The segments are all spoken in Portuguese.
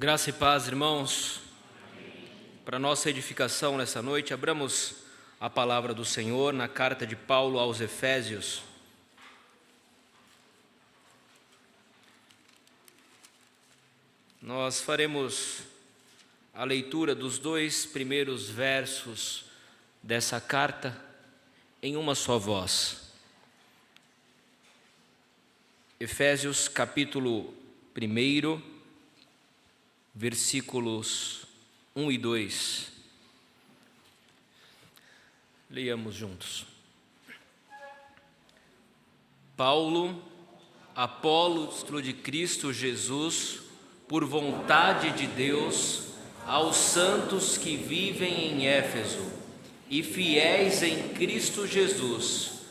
Graça e paz, irmãos. Para nossa edificação nessa noite, abramos a palavra do Senhor na carta de Paulo aos Efésios. Nós faremos a leitura dos dois primeiros versos dessa carta em uma só voz. Efésios capítulo 1, versículos 1 e 2. Leiamos juntos. Paulo, apóstolo de Cristo Jesus, por vontade de Deus, aos santos que vivem em Éfeso e fiéis em Cristo Jesus,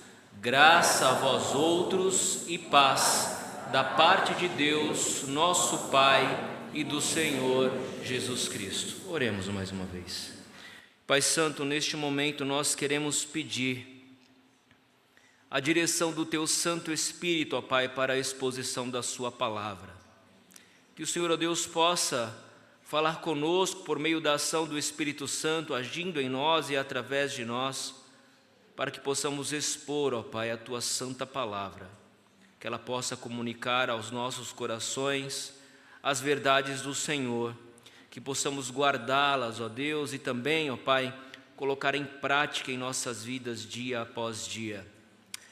graça a vós outros e paz da parte de Deus, nosso Pai, e do Senhor Jesus Cristo. Oremos mais uma vez. Pai Santo, neste momento nós queremos pedir a direção do Teu Santo Espírito, ó Pai, para a exposição da Sua palavra. Que o Senhor, ó Deus, possa falar conosco por meio da ação do Espírito Santo, agindo em nós e através de nós, para que possamos expor, ó Pai, a Tua santa palavra, que ela possa comunicar aos nossos corações as verdades do Senhor, que possamos guardá-las, ó Deus, e também, ó Pai, colocar em prática em nossas vidas dia após dia.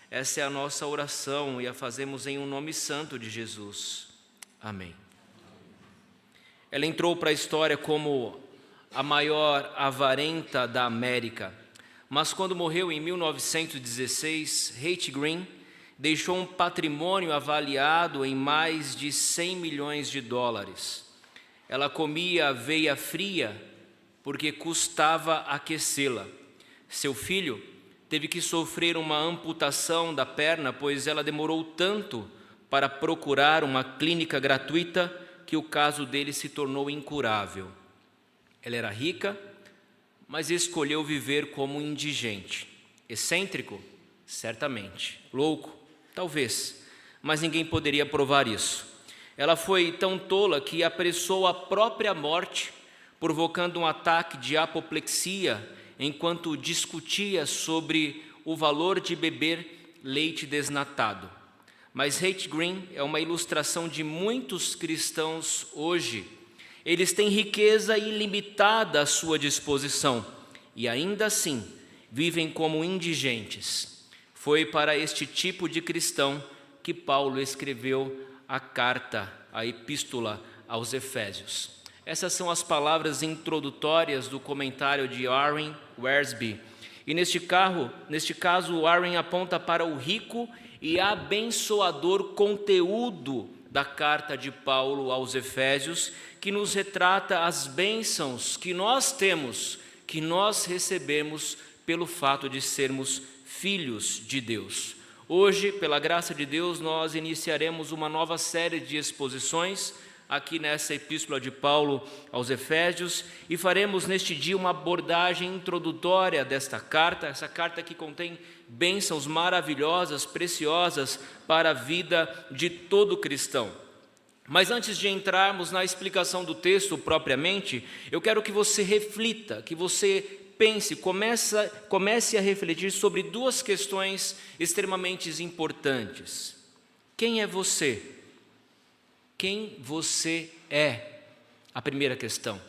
Essa é a nossa oração e a fazemos em um nome santo de Jesus. Amém. Ela entrou para a história como a maior avarenta da América, mas quando morreu em 1916, Kate Green deixou um patrimônio avaliado em mais de 100 milhões de dólares. Ela comia aveia fria porque custava aquecê-la. Seu filho teve que sofrer uma amputação da perna, pois ela demorou tanto para procurar uma clínica gratuita que o caso dele se tornou incurável. Ela era rica, mas escolheu viver como indigente. Excêntrico? Certamente. Louco? Talvez, mas ninguém poderia provar isso. Ela foi tão tola que apressou a própria morte, provocando um ataque de apoplexia enquanto discutia sobre o valor de beber leite desnatado. Mas Kate Green é uma ilustração de muitos cristãos hoje. Eles têm riqueza ilimitada à sua disposição e ainda assim vivem como indigentes. Foi para este tipo de cristão que Paulo escreveu a carta, a epístola aos Efésios. Essas são as palavras introdutórias do comentário de Warren Wiersbe. E neste caso, Warren aponta para o rico e abençoador conteúdo da carta de Paulo aos Efésios, que nos retrata as bênçãos que nós temos, que nós recebemos pelo fato de sermos filhos de Deus. Hoje, pela graça de Deus, nós iniciaremos uma nova série de exposições aqui nessa epístola de Paulo aos Efésios e faremos neste dia uma abordagem introdutória desta carta, essa carta que contém bênçãos maravilhosas, preciosas para a vida de todo cristão. Mas antes de entrarmos na explicação do texto propriamente, eu quero que você reflita, que você pense, comece a refletir sobre duas questões extremamente importantes. Quem é você? Quem você é? A primeira questão.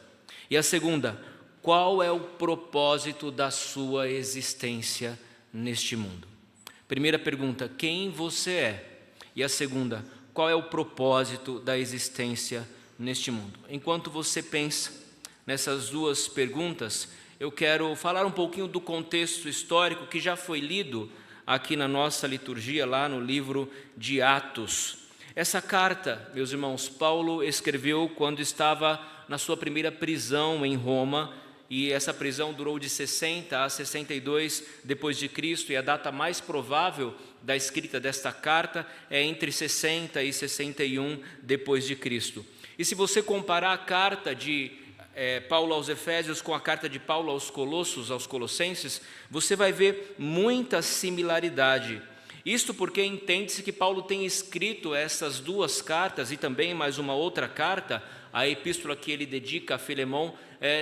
E a segunda, qual é o propósito da sua existência neste mundo? Primeira pergunta, quem você é? E a segunda, qual é o propósito da existência neste mundo? Enquanto você pensa nessas duas perguntas, eu quero falar um pouquinho do contexto histórico que já foi lido aqui na nossa liturgia, lá no livro de Atos. Essa carta, meus irmãos, Paulo escreveu quando estava na sua primeira prisão em Roma, e essa prisão durou de 60 a 62 depois de Cristo, e a data mais provável da escrita desta carta é entre 60 e 61 depois de Cristo. E se você comparar a carta de Paulo aos Efésios com a carta de Paulo aos Colossenses, você vai ver muita similaridade. Isto porque entende-se que Paulo tem escrito essas duas cartas e também mais uma outra carta, a epístola que ele dedica a Filemão,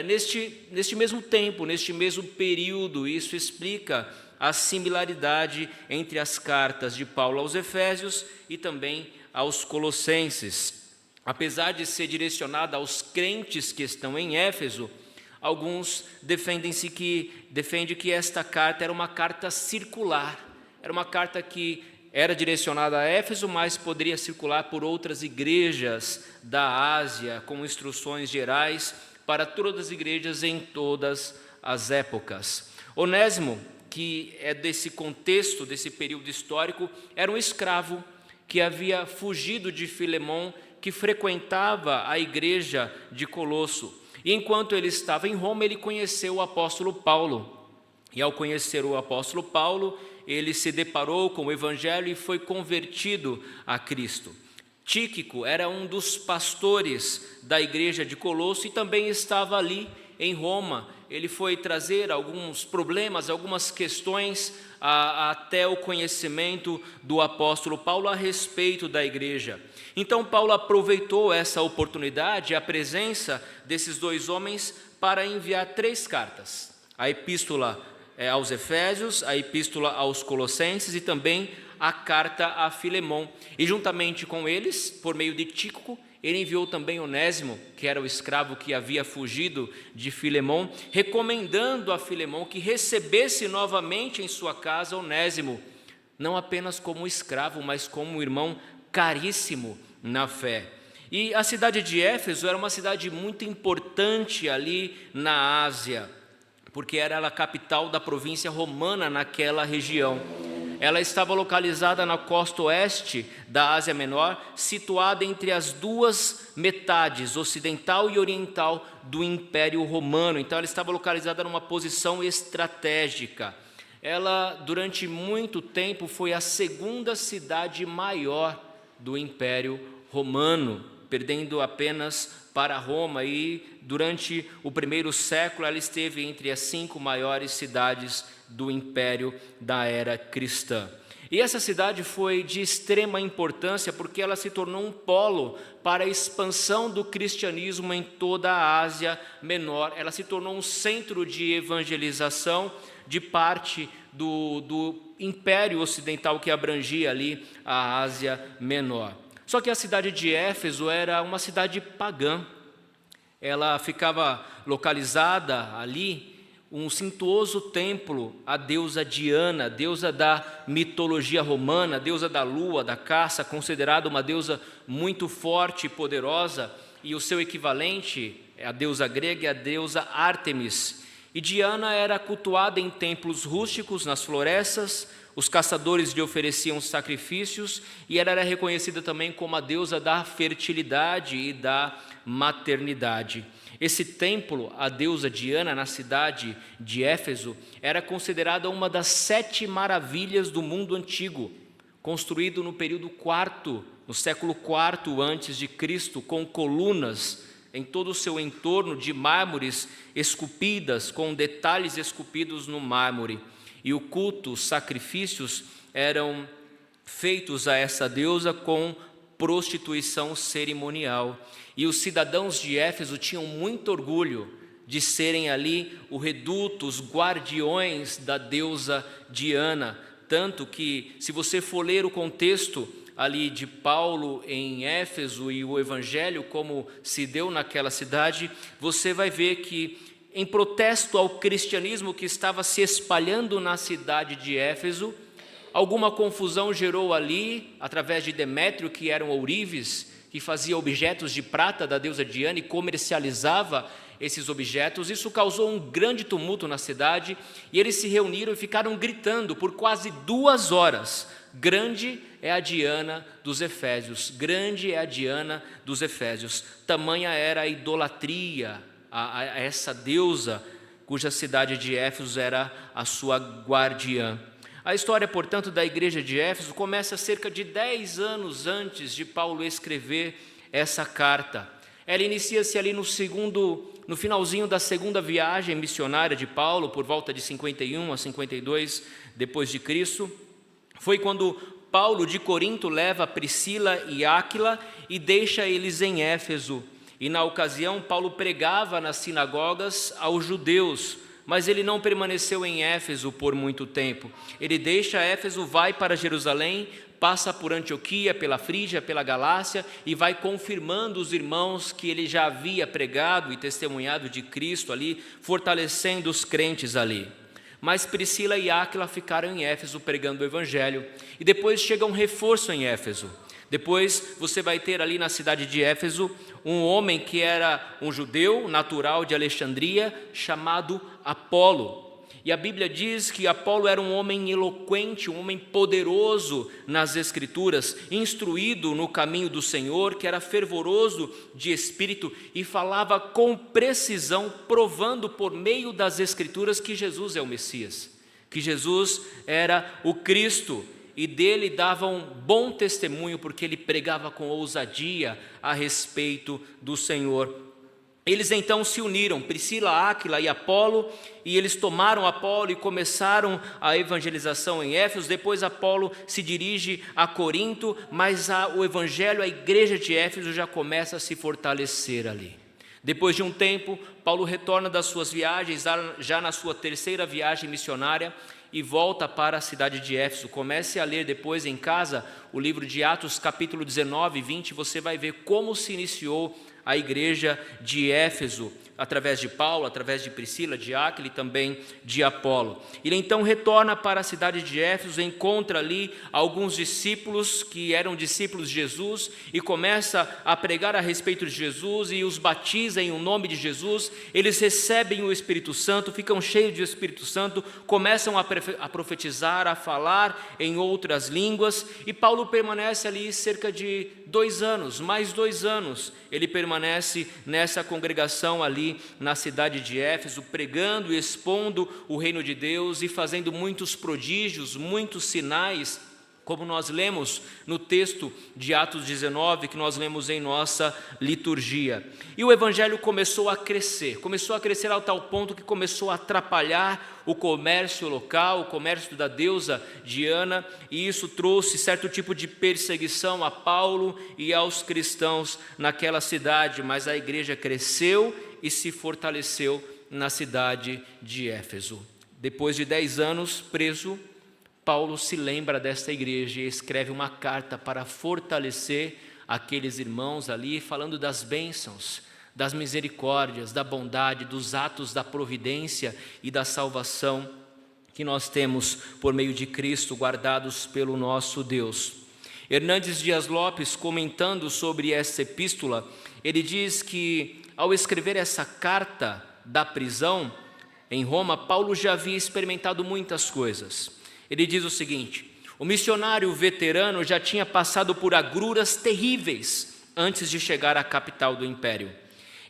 neste mesmo tempo, neste mesmo período. Isso explica a similaridade entre as cartas de Paulo aos Efésios e também aos Colossenses. Apesar de ser direcionada aos crentes que estão em Éfeso, alguns defendem que esta carta era uma carta circular, era uma carta que era direcionada a Éfeso, mas poderia circular por outras igrejas da Ásia, com instruções gerais para todas as igrejas em todas as épocas. Onésimo, que é desse contexto, desse período histórico, era um escravo que havia fugido de Filemão, que frequentava a igreja de Colosso. E enquanto ele estava em Roma, ele conheceu o apóstolo Paulo. E ao conhecer o apóstolo Paulo, ele se deparou com o evangelho e foi convertido a Cristo. Tíquico era um dos pastores da igreja de Colosso e também estava ali em Roma. Ele foi trazer alguns problemas, algumas questões até o conhecimento do apóstolo Paulo a respeito da igreja. Então Paulo aproveitou essa oportunidade, a presença desses dois homens, para enviar 3 cartas: a epístola aos Efésios, a epístola aos Colossenses e também a carta a Filemão. E juntamente com eles, por meio de Tíquico, ele enviou também Onésimo, que era o escravo que havia fugido de Filemão, recomendando a Filemão que recebesse novamente em sua casa Onésimo, não apenas como escravo, mas como um irmão caríssimo na fé. E a cidade de Éfeso era uma cidade muito importante ali na Ásia, porque era a capital da província romana naquela região. Ela estava localizada na costa oeste da Ásia Menor, situada entre as duas metades, ocidental e oriental, do Império Romano. Então ela estava localizada numa posição estratégica. Ela, durante muito tempo, foi a segunda cidade maior do Império Romano, perdendo apenas para Roma, e durante o primeiro século ela esteve entre as 5 maiores cidades do Império da era cristã. E essa cidade foi de extrema importância porque ela se tornou um polo para a expansão do cristianismo em toda a Ásia Menor. Ela se tornou um centro de evangelização de parte do Império Ocidental que abrangia ali a Ásia Menor. Só que a cidade de Éfeso era uma cidade pagã. Ela ficava localizada ali, um suntuoso templo à deusa Diana, deusa da mitologia romana, deusa da lua, da caça, considerada uma deusa muito forte e poderosa, e o seu equivalente, a deusa grega, é a deusa Ártemis. E Diana era cultuada em templos rústicos nas florestas. Os caçadores lhe ofereciam sacrifícios e ela era reconhecida também como a deusa da fertilidade e da maternidade. Esse templo, a deusa Diana, na cidade de Éfeso, era considerada uma das 7 maravilhas do mundo antigo, construído no período IV, no século IV a.C., com colunas em todo o seu entorno de mármores esculpidas, com detalhes esculpidos no mármore. E o culto, os sacrifícios eram feitos a essa deusa com prostituição cerimonial. E os cidadãos de Éfeso tinham muito orgulho de serem ali o reduto, os guardiões da deusa Diana. Tanto que, se você for ler o contexto ali de Paulo em Éfeso e o evangelho como se deu naquela cidade, você vai ver que, em protesto ao cristianismo que estava se espalhando na cidade de Éfeso, alguma confusão gerou ali, através de Demétrio, que eram ourives, que fazia objetos de prata da deusa Diana e comercializava esses objetos. Isso causou um grande tumulto na cidade e eles se reuniram e ficaram gritando por quase 2 horas: grande é a Diana dos Efésios, grande é a Diana dos Efésios. Tamanha era a idolatria a essa deusa, cuja cidade de Éfeso era a sua guardiã. A história, portanto, da igreja de Éfeso começa cerca de 10 anos antes de Paulo escrever essa carta. Ela inicia-se ali no finalzinho da segunda viagem missionária de Paulo, por volta de 51 a 52 depois de Cristo. Foi quando Paulo de Corinto leva Priscila e Áquila e deixa eles em Éfeso. E na ocasião Paulo pregava nas sinagogas aos judeus, mas ele não permaneceu em Éfeso por muito tempo. Ele deixa Éfeso, vai para Jerusalém, passa por Antioquia, pela Frígia, pela Galácia e vai confirmando os irmãos que ele já havia pregado e testemunhado de Cristo ali, fortalecendo os crentes ali. Mas Priscila e Áquila ficaram em Éfeso pregando o evangelho e depois chega um reforço em Éfeso. Depois você vai ter ali na cidade de Éfeso um homem que era um judeu natural de Alexandria chamado Apolo. E a Bíblia diz que Apolo era um homem eloquente, um homem poderoso nas Escrituras, instruído no caminho do Senhor, que era fervoroso de espírito e falava com precisão, provando por meio das Escrituras que Jesus é o Messias, que Jesus era o Cristo. E dele dava um bom testemunho, porque ele pregava com ousadia a respeito do Senhor. Eles então se uniram, Priscila, Áquila e Apolo, e eles tomaram Apolo e começaram a evangelização em Éfeso. Depois Apolo se dirige a Corinto, mas o evangelho, a igreja de Éfeso já começa a se fortalecer ali. Depois de um tempo, Paulo retorna das suas viagens, já na sua terceira viagem missionária, e volta para a cidade de Éfeso. Comece a ler depois em casa o livro de Atos, capítulo 19 e 20, você vai ver como se iniciou a igreja de Éfeso, através de Paulo, através de Priscila, de Áquila e também de Apolo. Ele então retorna para a cidade de Éfeso, encontra ali alguns discípulos que eram discípulos de Jesus e começa a pregar a respeito de Jesus e os batiza em o nome de Jesus. Eles recebem o Espírito Santo, ficam cheios de Espírito Santo, começam a profetizar, a falar em outras línguas, e Paulo permanece ali cerca de 2 anos, mais 2 anos, ele permanece nessa congregação ali na cidade de Éfeso, pregando e expondo o reino de Deus e fazendo muitos prodígios, muitos sinais, como nós lemos no texto de Atos 19, que nós lemos em nossa liturgia. E o evangelho começou a crescer ao tal ponto que começou a atrapalhar o comércio local, o comércio da deusa Diana, e isso trouxe certo tipo de perseguição a Paulo e aos cristãos naquela cidade, mas a igreja cresceu e se fortaleceu na cidade de Éfeso. Depois de 10 anos preso, Paulo se lembra desta igreja e escreve uma carta para fortalecer aqueles irmãos ali, falando das bênçãos, das misericórdias, da bondade, dos atos da providência e da salvação que nós temos por meio de Cristo, guardados pelo nosso Deus. Hernandes Dias Lopes, comentando sobre essa epístola, ele diz que ao escrever essa carta da prisão em Roma, Paulo já havia experimentado muitas coisas. Ele diz o seguinte: o missionário veterano já tinha passado por agruras terríveis antes de chegar à capital do império.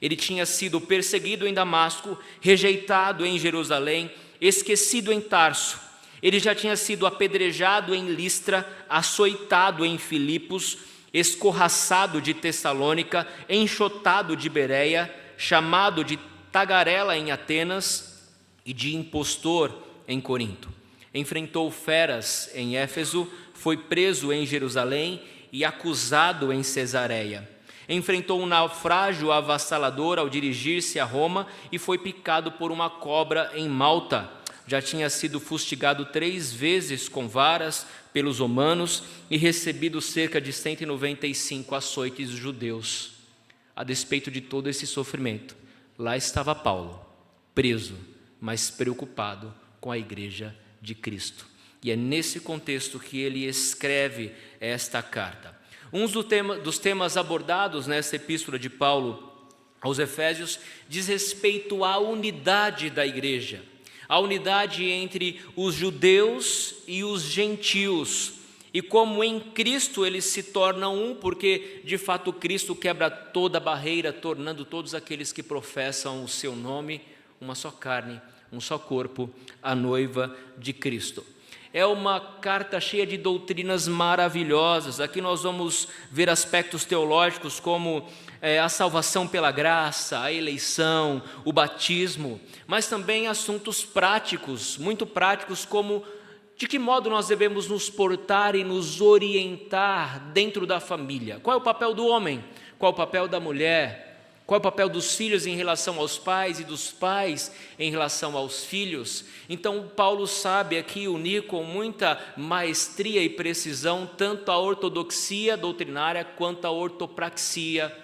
Ele tinha sido perseguido em Damasco, rejeitado em Jerusalém, esquecido em Tarso. Ele já tinha sido apedrejado em Listra, açoitado em Filipos, escorraçado de Tessalônica, enxotado de Bereia, chamado de tagarela em Atenas e de impostor em Corinto. Enfrentou feras em Éfeso, foi preso em Jerusalém e acusado em Cesareia. Enfrentou um naufrágio avassalador ao dirigir-se a Roma e foi picado por uma cobra em Malta. Já tinha sido fustigado 3 vezes com varas pelos romanos e recebido cerca de 195 açoites judeus. A despeito de todo esse sofrimento, lá estava Paulo, preso, mas preocupado com a igreja de Cristo. E é nesse contexto que ele escreve esta carta. Um dos temas abordados nessa epístola de Paulo aos Efésios diz respeito à unidade da igreja, a unidade entre os judeus e os gentios, e como em Cristo eles se tornam um, porque de fato Cristo quebra toda barreira, tornando todos aqueles que professam o seu nome uma só carne, um só corpo, a noiva de Cristo. É uma carta cheia de doutrinas maravilhosas. Aqui nós vamos ver aspectos teológicos como a salvação pela graça, a eleição, o batismo, mas também assuntos práticos, muito práticos, como De que modo nós devemos nos portar e nos orientar dentro da família? Qual é o papel do homem? Qual é o papel da mulher? Qual é o papel dos filhos em relação aos pais e dos pais em relação aos filhos? Então, Paulo sabe aqui unir com muita maestria e precisão tanto a ortodoxia doutrinária quanto a ortopraxia,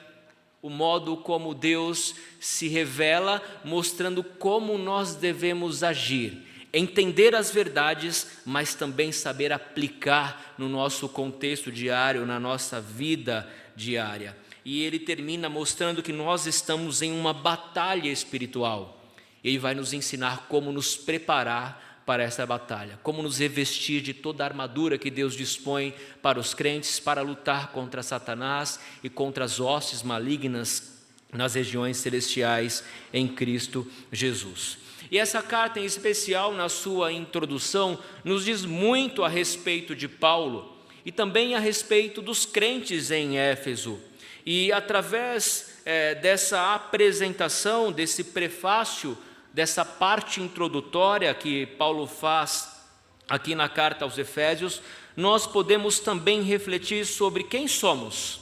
o modo como Deus se revela, mostrando como nós devemos agir, entender as verdades, mas também saber aplicar no nosso contexto diário, na nossa vida diária. E ele termina mostrando que nós estamos em uma batalha espiritual. Ele vai nos ensinar como nos preparar para essa batalha, como nos revestir de toda a armadura que Deus dispõe para os crentes, para lutar contra Satanás e contra as hostes malignas nas regiões celestiais em Cristo Jesus. E essa carta em especial, na sua introdução, nos diz muito a respeito de Paulo e também a respeito dos crentes em Éfeso. E através dessa apresentação, desse prefácio, dessa parte introdutória que Paulo faz aqui na carta aos Efésios, nós podemos também refletir sobre quem somos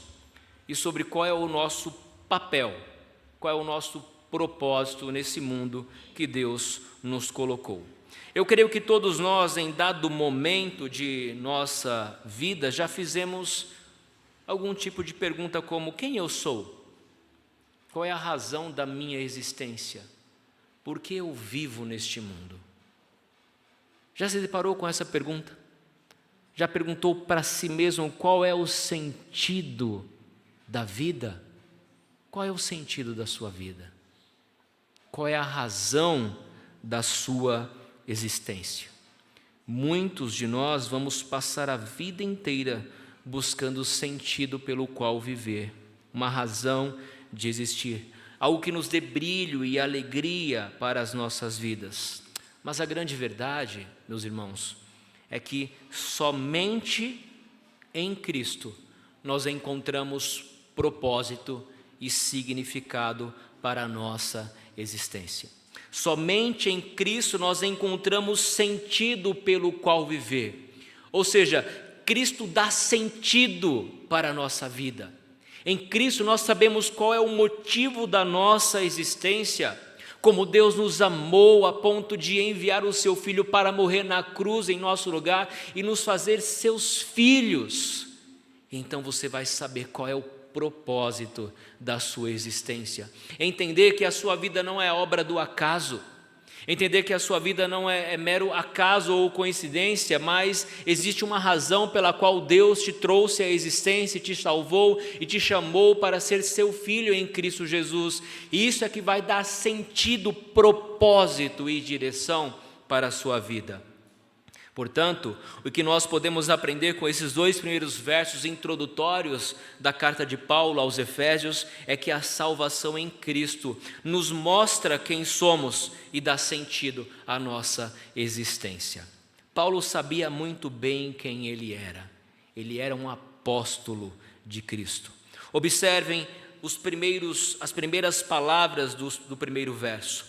e sobre qual é o nosso papel, qual é o nosso propósito nesse mundo que Deus nos colocou. Eu creio que todos nós, em dado momento de nossa vida, já fizemos algum tipo de pergunta como: quem eu sou? Qual é a razão da minha existência? Por que eu vivo neste mundo? Já se deparou com essa pergunta? Já perguntou para si mesmo qual é o sentido da vida? Qual é o sentido da sua vida? Qual é a razão da sua existência? Muitos de nós vamos passar a vida inteira buscando o sentido pelo qual viver, uma razão de existir, algo que nos dê brilho e alegria para as nossas vidas. Mas a grande verdade, meus irmãos, é que somente em Cristo nós encontramos propósito e significado para a nossa existência. Somente em Cristo nós encontramos sentido pelo qual viver. Ou seja, Cristo dá sentido para a nossa vida. Em Cristo nós sabemos qual é o motivo da nossa existência, como Deus nos amou a ponto de enviar o seu Filho para morrer na cruz em nosso lugar e nos fazer seus filhos. Então você vai saber qual é o propósito da sua existência. Entender que a sua vida não é obra do acaso. Entender que a sua vida não é mero acaso ou coincidência, mas existe uma razão pela qual Deus te trouxe à existência, te salvou e te chamou para ser seu filho em Cristo Jesus. E isso é que vai dar sentido, propósito e direção para a sua vida. Portanto, o que nós podemos aprender com esses dois primeiros versos introdutórios da carta de Paulo aos Efésios é que a salvação em Cristo nos mostra quem somos e dá sentido à nossa existência. Paulo sabia muito bem quem ele era. Ele era um apóstolo de Cristo. Observem as primeiras palavras do primeiro verso.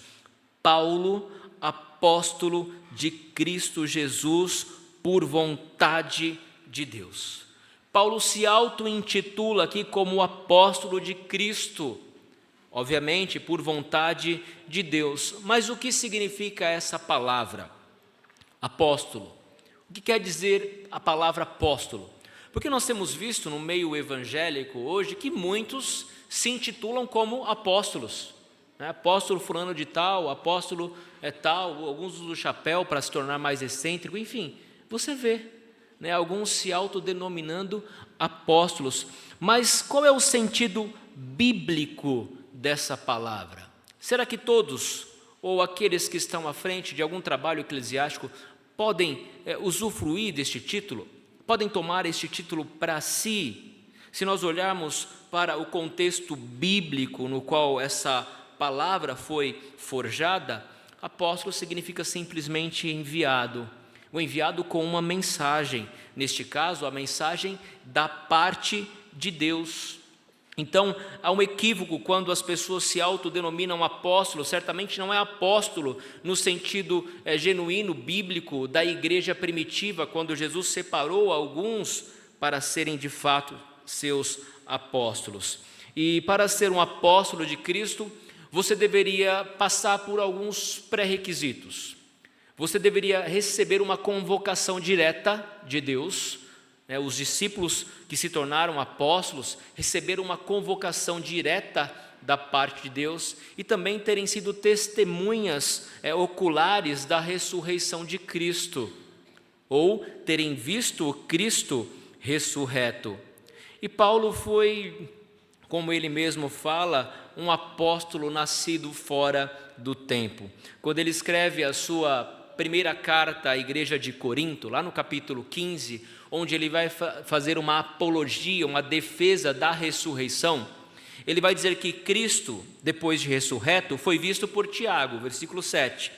Paulo, apóstolo de Cristo Jesus por vontade de Deus. Paulo se auto-intitula aqui como apóstolo de Cristo, obviamente por vontade de Deus. Mas o que significa essa palavra, apóstolo? O que quer dizer a palavra apóstolo? Porque nós temos visto no meio evangélico hoje que muitos se intitulam como apóstolos. Apóstolo fulano de tal, apóstolo tal, alguns usam o chapéu para se tornar mais excêntrico, enfim, você vê, alguns se autodenominando apóstolos. Mas qual é o sentido bíblico dessa palavra? Será que todos, ou aqueles que estão à frente de algum trabalho eclesiástico, podem usufruir deste título? Podem tomar este título para si? Se nós olharmos para o contexto bíblico no qual essa palavra foi forjada, apóstolo significa simplesmente enviado, o enviado com uma mensagem, neste caso a mensagem da parte de Deus. Então, há um equívoco quando as pessoas se autodenominam apóstolos. Certamente não é apóstolo no sentido genuíno, bíblico, da igreja primitiva, quando Jesus separou alguns para serem de fato seus apóstolos. E para ser um apóstolo de Cristo, você deveria passar por alguns pré-requisitos. Você deveria receber uma convocação direta de Deus. Os discípulos que se tornaram apóstolos receberam uma convocação direta da parte de Deus e também terem sido testemunhas oculares da ressurreição de Cristo, ou terem visto o Cristo ressurreto. E Paulo foi, como ele mesmo fala, um apóstolo nascido fora do tempo. Quando ele escreve a sua primeira carta à igreja de Corinto, lá no capítulo 15, onde ele vai fazer uma apologia, uma defesa da ressurreição, ele vai dizer que Cristo, depois de ressurreto, foi visto por Tiago, versículo 7,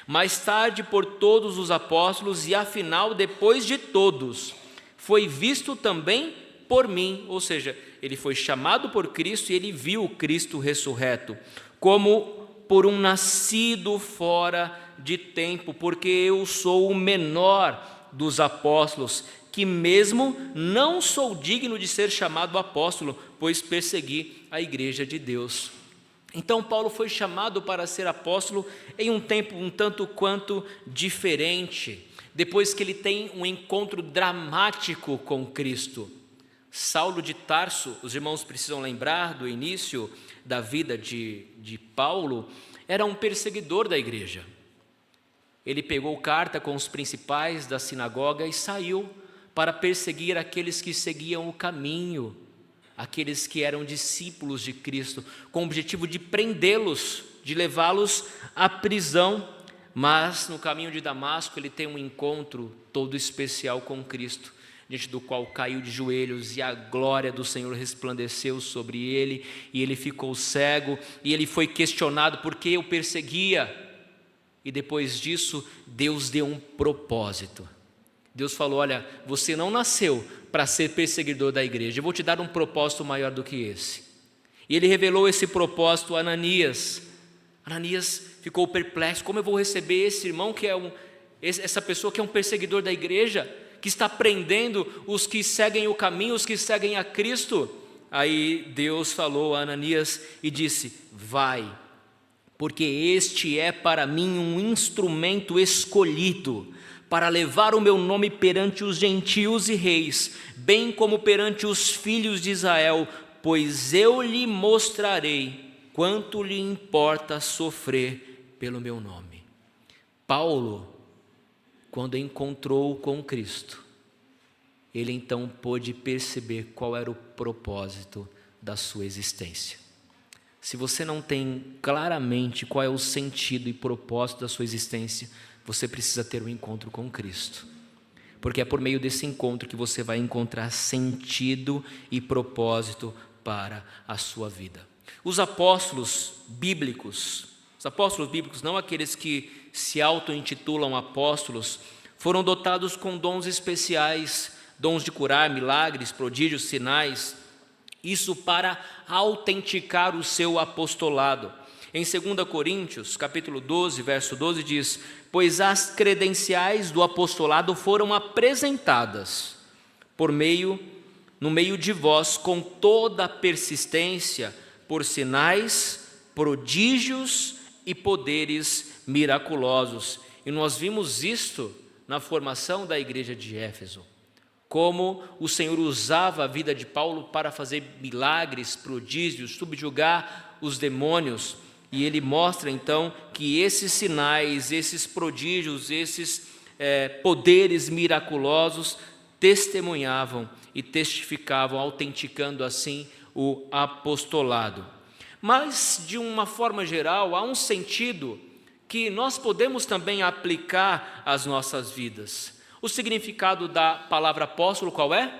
mais tarde por todos os apóstolos e afinal, depois de todos, foi visto também por mim, ou seja, ele foi chamado por Cristo e ele viu o Cristo ressurreto, como por um nascido fora de tempo, porque eu sou o menor dos apóstolos, que mesmo não sou digno de ser chamado apóstolo, pois persegui a igreja de Deus. Então Paulo foi chamado para ser apóstolo em um tempo um tanto quanto diferente, depois que ele tem um encontro dramático com Cristo. Saulo de Tarso, os irmãos precisam lembrar do início da vida de Paulo, era um perseguidor da igreja. Ele pegou carta com os principais da sinagoga e saiu para perseguir aqueles que seguiam o caminho, aqueles que eram discípulos de Cristo, com o objetivo de prendê-los, de levá-los à prisão. Mas no caminho de Damasco ele tem um encontro todo especial com Cristo, diante do qual caiu de joelhos e a glória do Senhor resplandeceu sobre ele, e ele ficou cego, e ele foi questionado por que o perseguia, e depois disso Deus deu um propósito. Deus falou: olha, você não nasceu para ser perseguidor da igreja, eu vou te dar um propósito maior do que esse. E ele revelou esse propósito a Ananias. Ananias ficou perplexo: como eu vou receber esse irmão que é essa pessoa que é um perseguidor da igreja, que está prendendo os que seguem o caminho, os que seguem a Cristo? Aí Deus falou a Ananias e disse: vai, porque este é para mim um instrumento escolhido para levar o meu nome perante os gentios e reis, bem como perante os filhos de Israel, pois eu lhe mostrarei quanto lhe importa sofrer pelo meu nome. Paulo, quando encontrou com Cristo, ele então pôde perceber qual era o propósito da sua existência. Se você não tem claramente qual é o sentido e propósito da sua existência, você precisa ter um encontro com Cristo, porque é por meio desse encontro que você vai encontrar sentido e propósito para a sua vida. Os apóstolos bíblicos, não aqueles que se auto-intitulam apóstolos, foram dotados com dons especiais, dons de curar, milagres, prodígios, sinais, isso para autenticar o seu apostolado. Em 2 Coríntios, capítulo 12, verso 12 diz: pois as credenciais do apostolado foram apresentadas no meio de vós com toda persistência, por sinais, prodígios e poderes miraculosos. E nós vimos isto na formação da igreja de Éfeso, como o Senhor usava a vida de Paulo para fazer milagres, prodígios, subjugar os demônios. E ele mostra então que esses sinais, esses prodígios, esses poderes miraculosos testemunhavam e testificavam, autenticando assim o apostolado. Mas, de uma forma geral, há um sentido que nós podemos também aplicar às nossas vidas. O significado da palavra apóstolo qual é?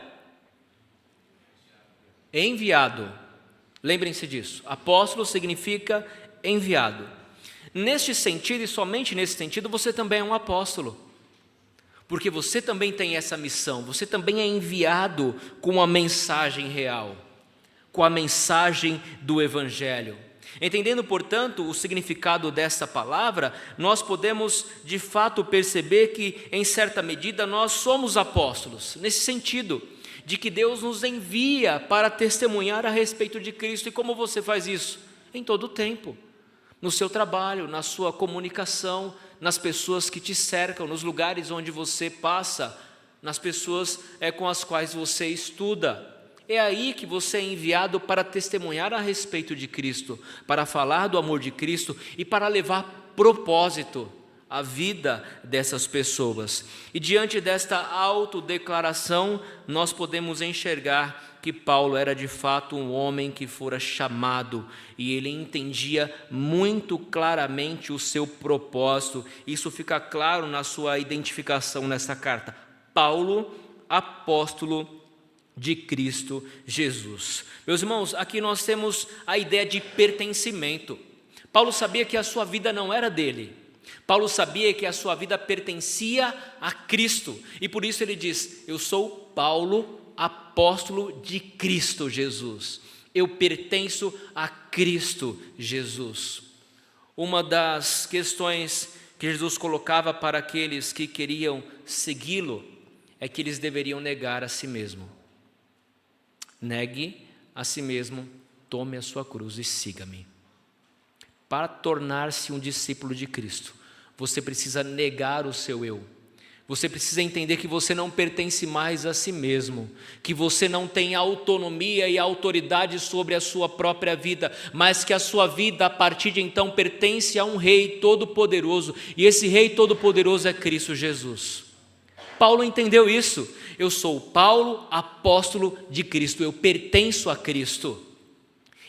Enviado. Lembrem-se disso. Apóstolo significa enviado. Neste sentido, e somente nesse sentido, você também é um apóstolo, porque você também tem essa missão, você também é enviado com uma mensagem real, com a mensagem do Evangelho. Entendendo, portanto, o significado dessa palavra, nós podemos de fato perceber que, em certa medida, nós somos apóstolos, nesse sentido, de que Deus nos envia para testemunhar a respeito de Cristo. E como você faz isso? Em todo o tempo, no seu trabalho, na sua comunicação, nas pessoas que te cercam, nos lugares onde você passa, nas pessoas com as quais você estuda. É aí que você é enviado para testemunhar a respeito de Cristo, para falar do amor de Cristo e para levar propósito à vida dessas pessoas. E diante desta autodeclaração, nós podemos enxergar que Paulo era de fato um homem que fora chamado e ele entendia muito claramente o seu propósito. Isso fica claro na sua identificação nessa carta. Paulo, apóstolo de Cristo Jesus. Meus irmãos, aqui nós temos a ideia de pertencimento. Paulo sabia que a sua vida não era dele. Paulo sabia que a sua vida pertencia a Cristo. E por isso ele diz: eu sou Paulo, apóstolo de Cristo Jesus. Eu pertenço a Cristo Jesus. Uma das questões que Jesus colocava para aqueles que queriam segui-lo é que eles deveriam negar a si mesmo. Negue a si mesmo, tome a sua cruz e siga-me. Para tornar-se um discípulo de Cristo, você precisa negar o seu eu. Você precisa entender que você não pertence mais a si mesmo, que você não tem autonomia e autoridade sobre a sua própria vida, mas que a sua vida, a partir de então, pertence a um Rei Todo-Poderoso, e esse Rei Todo-Poderoso é Cristo Jesus. Paulo entendeu isso. Eu sou Paulo, apóstolo de Cristo, eu pertenço a Cristo.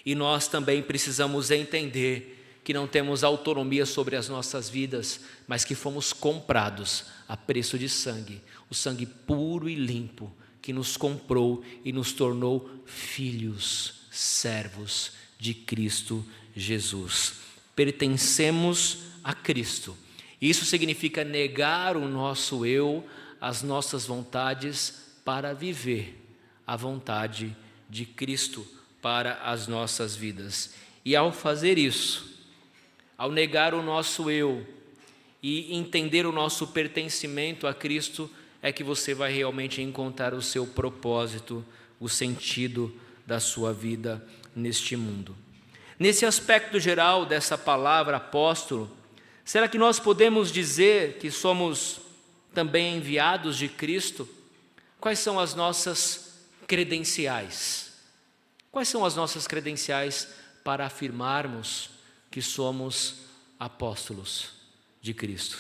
E nós também precisamos entender que não temos autonomia sobre as nossas vidas, mas que fomos comprados a preço de sangue, o sangue puro e limpo que nos comprou e nos tornou filhos, servos de Cristo Jesus. Pertencemos a Cristo. Isso significa negar o nosso eu, as nossas vontades, para viver a vontade de Cristo para as nossas vidas. E ao fazer isso, ao negar o nosso eu e entender o nosso pertencimento a Cristo, é que você vai realmente encontrar o seu propósito, o sentido da sua vida neste mundo. Nesse aspecto geral dessa palavra apóstolo, será que nós podemos dizer que somos também enviados de Cristo? Quais são as nossas credenciais? Quais são as nossas credenciais para afirmarmos que somos apóstolos de Cristo,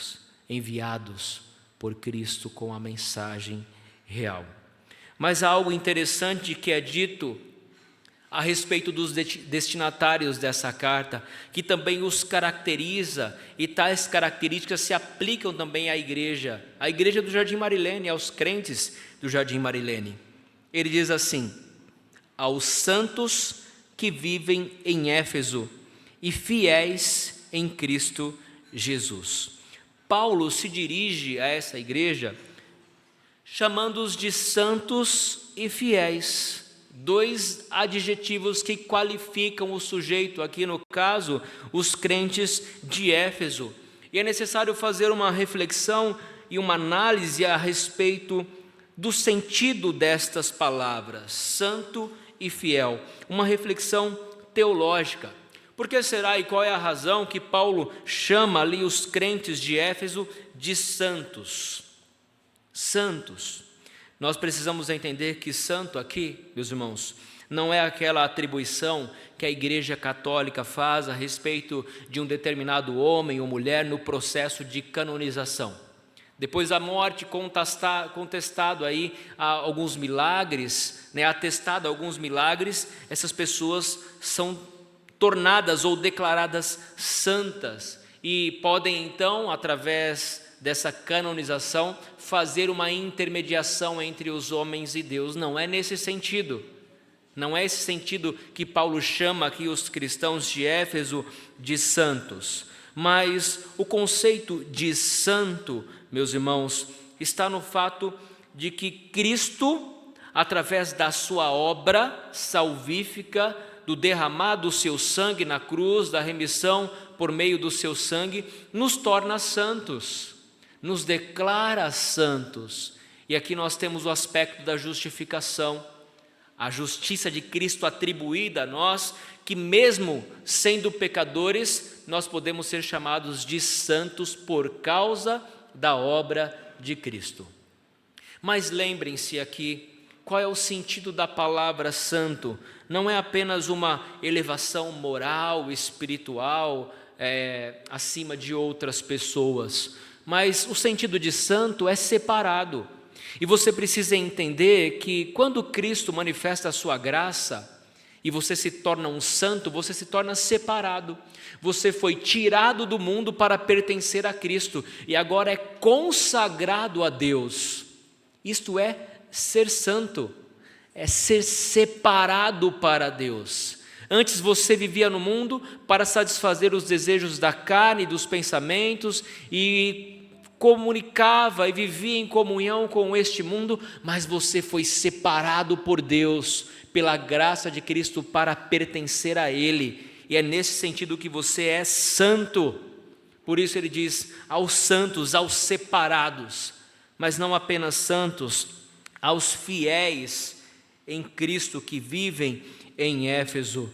enviados por Cristo com a mensagem real? Mas há algo interessante que é dito a respeito dos destinatários dessa carta, que também os caracteriza, e tais características se aplicam também à igreja do Jardim Marilene, aos crentes do Jardim Marilene. Ele diz assim: aos santos que vivem em Éfeso e fiéis em Cristo Jesus. Paulo se dirige a essa igreja chamando-os de santos e fiéis. Dois adjetivos que qualificam o sujeito, aqui no caso, os crentes de Éfeso. E é necessário fazer uma reflexão e uma análise a respeito do sentido destas palavras, santo e fiel. Uma reflexão teológica. Por que será e qual é a razão que Paulo chama ali os crentes de Éfeso de santos? Santos. Nós precisamos entender que santo aqui, meus irmãos, não é aquela atribuição que a Igreja Católica faz a respeito de um determinado homem ou mulher no processo de canonização. Depois da morte, contestado aí alguns milagres, atestado alguns milagres, essas pessoas são tornadas ou declaradas santas e podem então, através dessa canonização, fazer uma intermediação entre os homens e Deus. Não é nesse sentido. Não é esse sentido que Paulo chama aqui os cristãos de Éfeso de santos. Mas o conceito de santo, meus irmãos, está no fato de que Cristo através da sua obra salvífica, do derramar do seu sangue na cruz, da remissão por meio do seu sangue, nos torna santos, nos declara santos. E aqui nós temos o aspecto da justificação, a justiça de Cristo atribuída a nós, que mesmo sendo pecadores, nós podemos ser chamados de santos por causa da obra de Cristo. Mas lembrem-se aqui, qual é o sentido da palavra santo? Não é apenas uma elevação moral, espiritual, acima de outras pessoas, mas o sentido de santo é separado. E você precisa entender que quando Cristo manifesta a sua graça, e você se torna um santo, você se torna separado. Você foi tirado do mundo para pertencer a Cristo, e agora é consagrado a Deus. Isto é ser santo, é ser separado para Deus. Antes você vivia no mundo para satisfazer os desejos da carne, dos pensamentos, e comunicava e vivia em comunhão com este mundo, mas você foi separado por Deus, pela graça de Cristo, para pertencer a Ele, e é nesse sentido que você é santo. Por isso ele diz aos santos, aos separados, mas não apenas santos, aos fiéis em Cristo que vivem em Éfeso.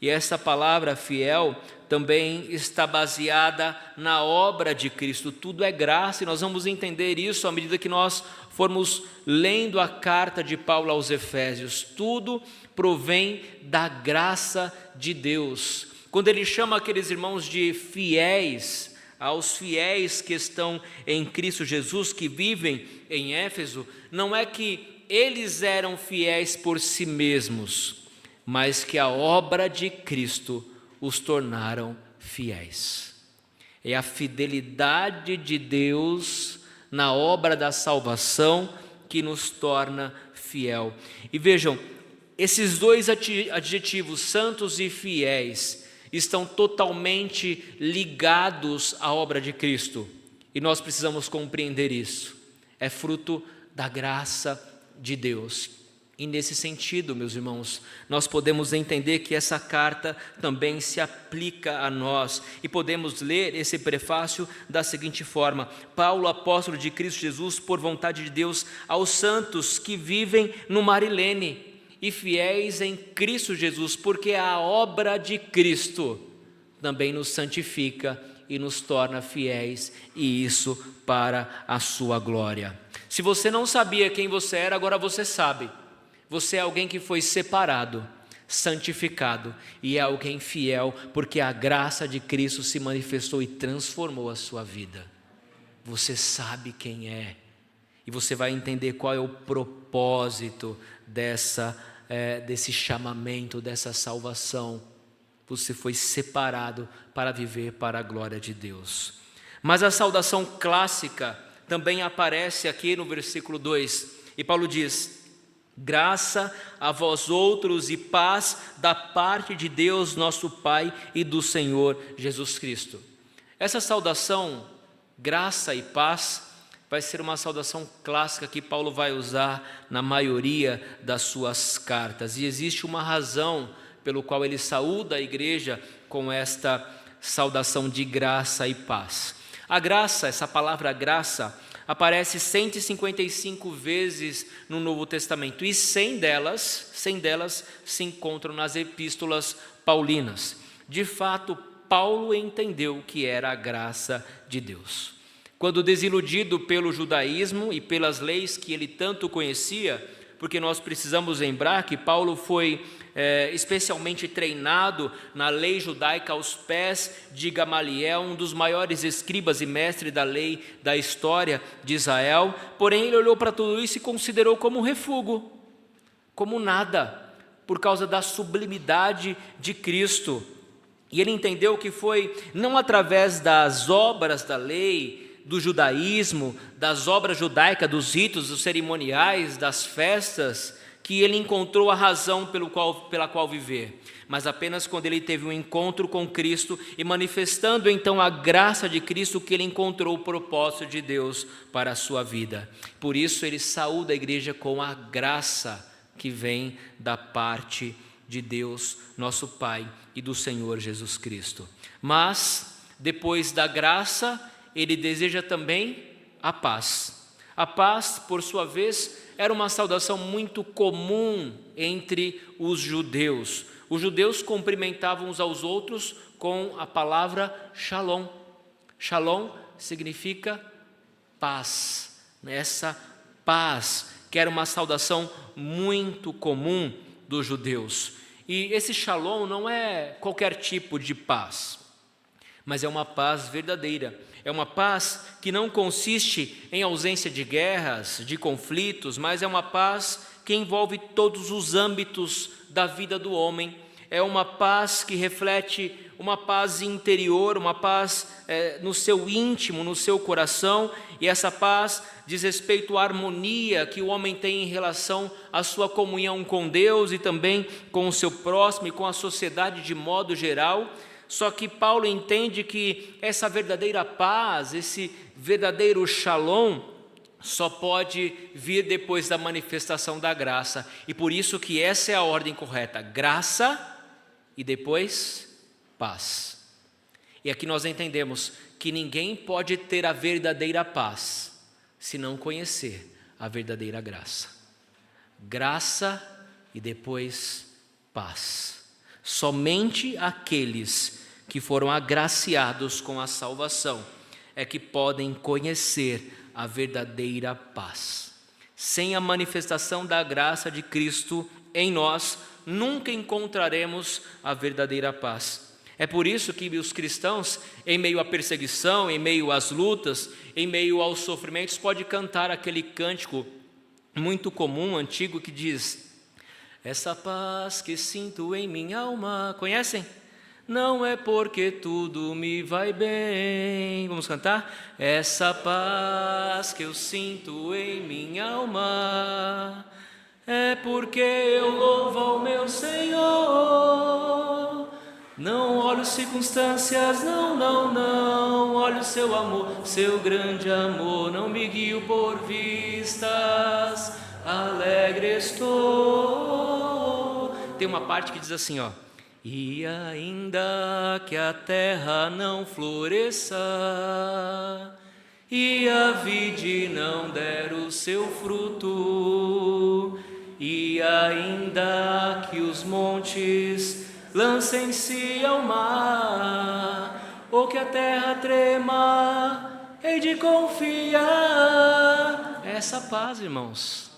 E essa palavra fiel também está baseada na obra de Cristo. Tudo é graça, e nós vamos entender isso à medida que nós formos lendo a carta de Paulo aos Efésios. Tudo provém da graça de Deus. Quando ele chama aqueles irmãos de fiéis, aos fiéis que estão em Cristo Jesus, que vivem em Éfeso, não é que eles eram fiéis por si mesmos, mas que a obra de Cristo os tornaram fiéis. É a fidelidade de Deus na obra da salvação que nos torna fiel. E vejam, esses dois adjetivos, santos e fiéis, estão totalmente ligados à obra de Cristo, e nós precisamos compreender isso. É fruto da graça de Deus. E nesse sentido, meus irmãos, nós podemos entender que essa carta também se aplica a nós, e podemos ler esse prefácio da seguinte forma: Paulo, apóstolo de Cristo Jesus, por vontade de Deus, aos santos que vivem no Marilene e fiéis em Cristo Jesus, porque a obra de Cristo também nos santifica e nos torna fiéis, e isso para a sua glória. Se você não sabia quem você era, agora você sabe. Você é alguém que foi separado, santificado, e é alguém fiel, porque a graça de Cristo se manifestou e transformou a sua vida. Você sabe quem é, e você vai entender qual é o propósito desse chamamento, dessa salvação. Você foi separado para viver para a glória de Deus. Mas a saudação clássica também aparece aqui no versículo 2, e Paulo diz: graça a vós outros e paz da parte de Deus nosso Pai e do Senhor Jesus Cristo. Essa saudação, graça e paz, vai ser uma saudação clássica que Paulo vai usar na maioria das suas cartas, e existe uma razão pelo qual ele saúda a igreja com esta saudação de graça e paz. A graça, essa palavra graça, aparece 155 vezes no Novo Testamento, e 100 delas se encontram nas epístolas paulinas. De fato, Paulo entendeu o que era a graça de Deus. Quando desiludido pelo judaísmo e pelas leis que ele tanto conhecia, porque nós precisamos lembrar que Paulo foi especialmente treinado na lei judaica aos pés de Gamaliel, um dos maiores escribas e mestre da lei da história de Israel. Porém, ele olhou para tudo isso e considerou como refúgio, como nada, por causa da sublimidade de Cristo. E ele entendeu que foi não através das obras da lei, do judaísmo, das obras judaicas, dos ritos, dos cerimoniais, das festas, que ele encontrou a razão pela qual viver, mas apenas quando ele teve um encontro com Cristo e manifestando então a graça de Cristo que ele encontrou o propósito de Deus para a sua vida. Por isso ele saúda a igreja com a graça que vem da parte de Deus, nosso Pai, e do Senhor Jesus Cristo. Mas, depois da graça, ele deseja também a paz. A paz, por sua vez, era uma saudação muito comum entre os judeus. Os judeus cumprimentavam uns aos outros com a palavra shalom. Shalom significa paz. Essa paz, que era uma saudação muito comum dos judeus. E esse shalom não é qualquer tipo de paz, mas é uma paz verdadeira. É uma paz que não consiste em ausência de guerras, de conflitos, mas é uma paz que envolve todos os âmbitos da vida do homem. É uma paz que reflete uma paz interior, uma paz no seu íntimo, no seu coração, e essa paz diz respeito à harmonia que o homem tem em relação à sua comunhão com Deus e também com o seu próximo e com a sociedade de modo geral. Só que Paulo entende que essa verdadeira paz, esse verdadeiro shalom, só pode vir depois da manifestação da graça, e por isso que essa é a ordem correta: graça e depois paz. E aqui nós entendemos que ninguém pode ter a verdadeira paz se não conhecer a verdadeira graça. Graça e depois paz. Somente aqueles que foram agraciados com a salvação é que podem conhecer a verdadeira paz. Sem a manifestação da graça de Cristo em nós, nunca encontraremos a verdadeira paz. É por isso que os cristãos, em meio à perseguição, em meio às lutas, em meio aos sofrimentos, pode cantar aquele cântico muito comum, antigo, que diz: essa paz que sinto em minha alma. Conhecem? Não é porque tudo me vai bem. Vamos cantar? Essa paz que eu sinto em minha alma é porque eu louvo ao meu Senhor. Não olho circunstâncias, não olho seu amor, seu grande amor. Não me guio por vistas, alegre estou. Tem uma parte que diz assim, ó: e ainda que a terra não floresça e a vide não der o seu fruto, e ainda que os montes lancem-se ao mar, ou que a terra trema, hei de confiar. Essa paz, irmãos,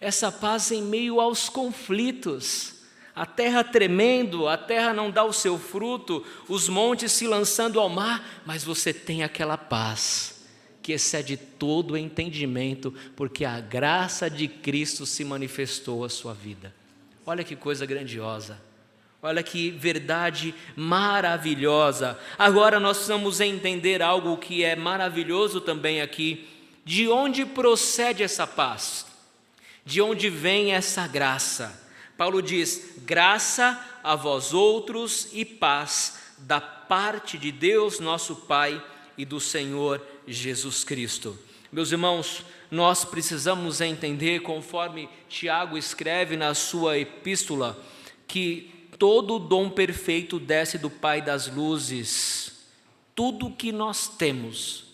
essa paz em meio aos conflitos, a terra tremendo, a terra não dá o seu fruto, os montes se lançando ao mar, mas você tem aquela paz que excede todo o entendimento, porque a graça de Cristo se manifestou à sua vida. Olha que coisa grandiosa. Olha que verdade maravilhosa. Agora nós precisamos entender algo que é maravilhoso também aqui. De onde procede essa paz? De onde vem essa graça? Paulo diz: graça a vós outros e paz da parte de Deus nosso Pai e do Senhor Jesus Cristo. Meus irmãos, nós precisamos entender, conforme Tiago escreve na sua epístola, que todo o dom perfeito desce do Pai das luzes. Tudo que nós temos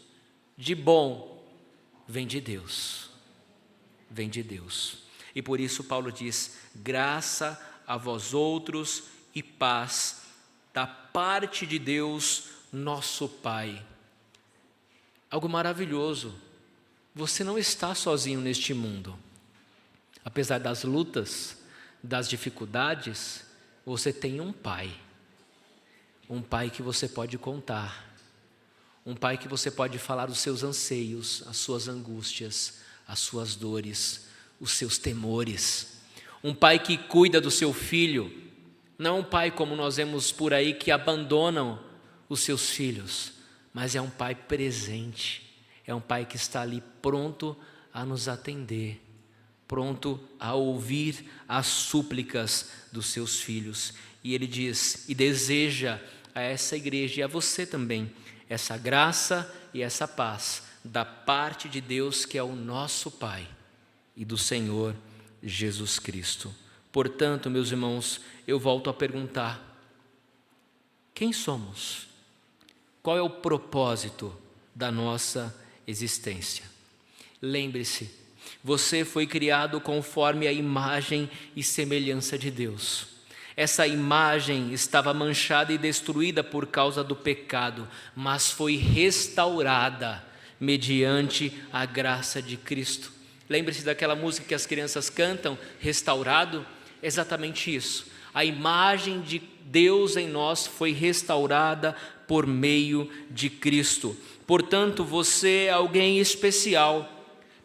de bom vem de Deus. Vem de Deus. E por isso Paulo diz: graça a vós outros e paz da parte de Deus, nosso Pai. Algo maravilhoso. Você não está sozinho neste mundo. Apesar das lutas, das dificuldades, você tem um Pai. Um Pai que você pode contar. Um Pai que você pode falar os seus anseios, as suas angústias, as suas dores, os seus temores. Um pai que cuida do seu filho, não um pai como nós vemos por aí que abandonam os seus filhos, mas é um pai presente, é um pai que está ali pronto a nos atender, pronto a ouvir as súplicas dos seus filhos. E ele diz e deseja a essa igreja e a você também essa graça e essa paz da parte de Deus, que é o nosso Pai, e do Senhor Jesus Cristo. Portanto, meus irmãos, eu volto a perguntar: quem somos? Qual é o propósito da nossa existência? Lembre-se, você foi criado conforme a imagem e semelhança de Deus. Essa imagem estava manchada e destruída por causa do pecado, mas foi restaurada mediante a graça de Cristo. Lembre-se daquela música que as crianças cantam, restaurado? Exatamente isso. A imagem de Deus em nós foi restaurada por meio de Cristo. Portanto, você é alguém especial,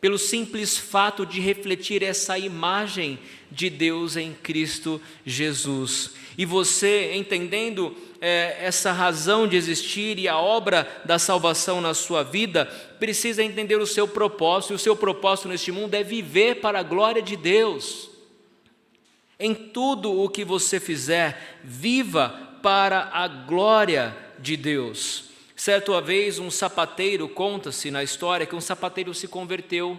pelo simples fato de refletir essa imagem de Deus em Cristo Jesus. E você, entendendo essa razão de existir e a obra da salvação na sua vida, precisa entender o seu propósito. E o seu propósito neste mundo é viver para a glória de Deus. Em tudo o que você fizer, viva para a glória de Deus. Certa vez um sapateiro, conta-se na história que um sapateiro se converteu,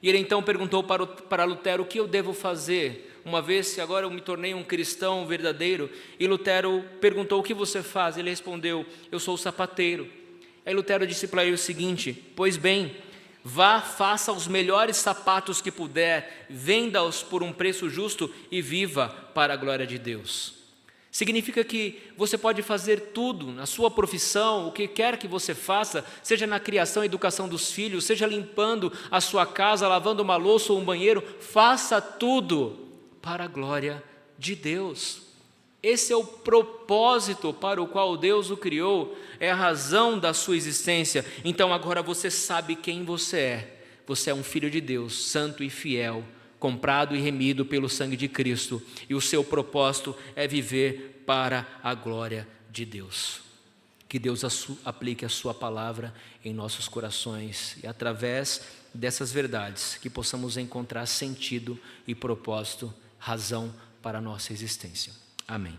e ele então perguntou para Lutero: o que eu devo fazer, uma vez que agora eu me tornei um cristão verdadeiro? E Lutero perguntou: o que você faz? Ele respondeu: eu sou sapateiro. Aí Lutero disse para ele o seguinte: pois bem, vá, faça os melhores sapatos que puder, venda-os por um preço justo e viva para a glória de Deus. Significa que você pode fazer tudo na sua profissão, o que quer que você faça, seja na criação e educação dos filhos, seja limpando a sua casa, lavando uma louça ou um banheiro, faça tudo para a glória de Deus. Esse é o propósito para o qual Deus o criou, é a razão da sua existência. Então agora você sabe quem você é. Você é um filho de Deus, santo e fiel, comprado e remido pelo sangue de Cristo, e o seu propósito é viver para a glória de Deus. Que Deus aplique a sua palavra em nossos corações, e através dessas verdades que possamos encontrar sentido e propósito, razão para a nossa existência. Amém.